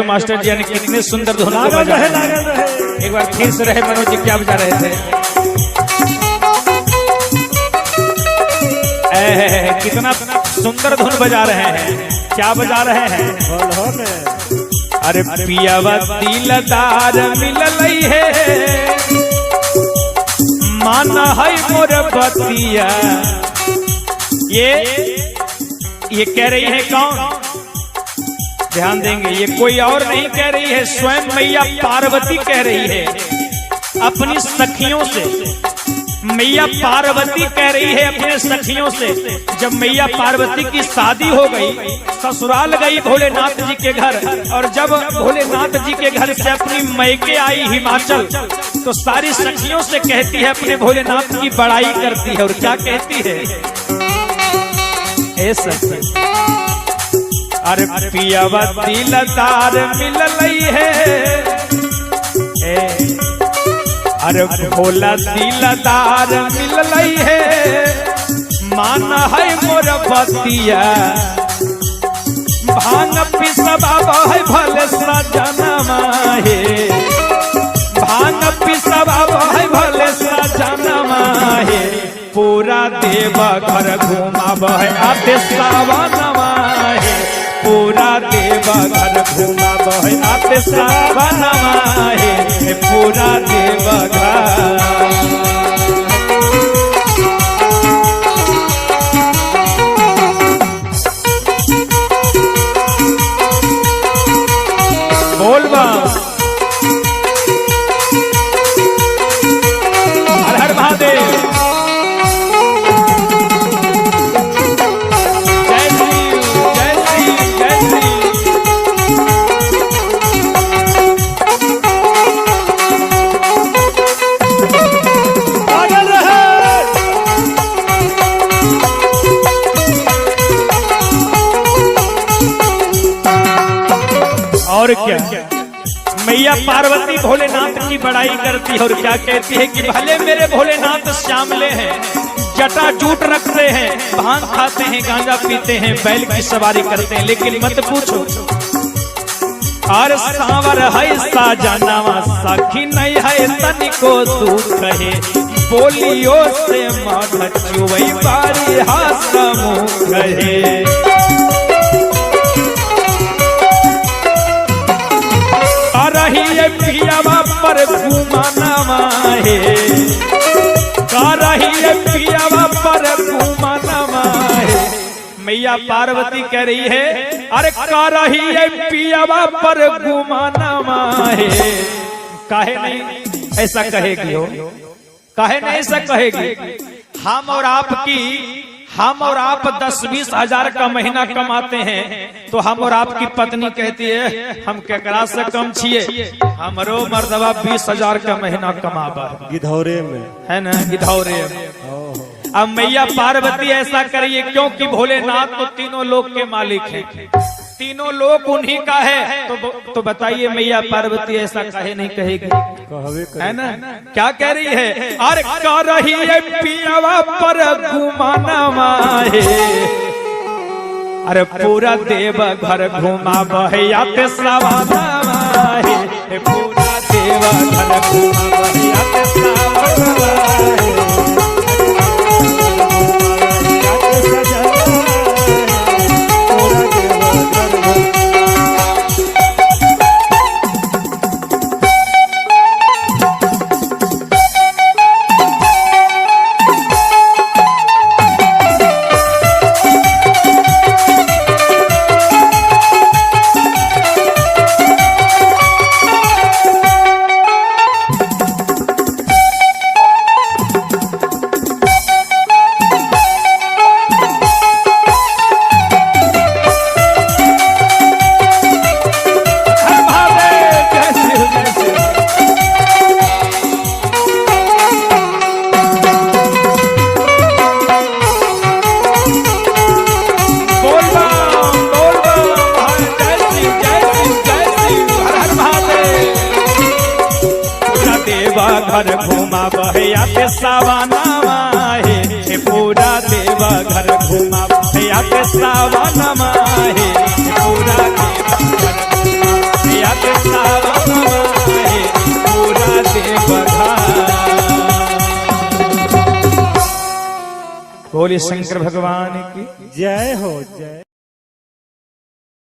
Master जी ने कितने सुंदर धुन को बजा रहे। एक बार फिर से रहे मनोज जी क्या बजा रहे थे। कितना सुंदर धुन बजा रहे हैं। क्या बजा रहे हैं? अरे पियावा दिलदार मिललई है, माना है मोर बतिया। ये कह रही है कौन? ध्यान देंगे, ये कोई और नहीं कह रही है, स्वयं मैया पार्वती कह रही है अपनी सखियों से। मैया पार्वती कह रही है अपने सखियों से। जब मैया पार्वती की शादी हो गई, ससुराल गई भोलेनाथ जी के घर, और जब भोलेनाथ जी के घर से अपनी मैके आई हिमाचल, तो सारी सखियों से कहती है, अपने भोलेनाथ की बड़ाई करती है। और क्या कहती है? ऐसा अरे पियावा दिलदार मिललई है, अरे भोला दिलदार मिललई है, माना है मोर बतिया। भांग पिसबा है भले सजनमा है, भांग पिसबा है भले सजनमा है, पूरा देवा घर घुमाब है आते सावनमा है, पूरा देवा घर घुमाब है आते सावनमा है, पूरा देवा घर। बोल बा हर हर महादेव। और क्या, मैया पार्वती भोलेनाथ की बड़ाई करती है और क्या कहती है कि भले मेरे भोलेनाथ श्यामले हैं, जटा जूट रखते हैं, भांग खाते हैं, गांजा पीते हैं, बैल की सवारी करते हैं, लेकिन मत पूछो और सांवर है साजनवा, सखी नहीं है तनिको दुख है, बोलियो से मध चुवई बारी हसमुख है। पियावा पर घुमाना है, पियावा पर घुमाना है। मैया पार्वती कह रही है, अरे का रही है पियावा पर घुमाना है। काहे नहीं ऐसा कहेगी हो? काहे नहीं ऐसा कहेगी? हम और आप 10-20 हजार का महीना कमाते हैं, तो हम और आपकी पत्नी कहती है हम केकरा से कम छिए, हमरो मर्दबा 20 हजार का महीना कमाबा गिधौरे में है ना, गिधौरे में। अब मैया पार्वती ऐसा करिए क्योंकि भोलेनाथ तो तीनों लोक के मालिक हैं, तीनों लोक उन्हीं का है। तो बताइए मैया पार्वती ऐसा कहे नहीं कहेगी? है ना? क्या कह रही है? अरे कह रही है पियावा पर घुमाना है, अरे पूरा देव घर घुमाब है आते सावनमा है, पूरा देव घर घुमाब है आते सावनमा है। भैया के सावनमा हे पूरा देवा घर घुमा भैया के सावनमा हे पूरा देवा घर घुमा भैया के सावनमा हे पूरा देवा घर। बोले शंकर भगवान की जय हो जय।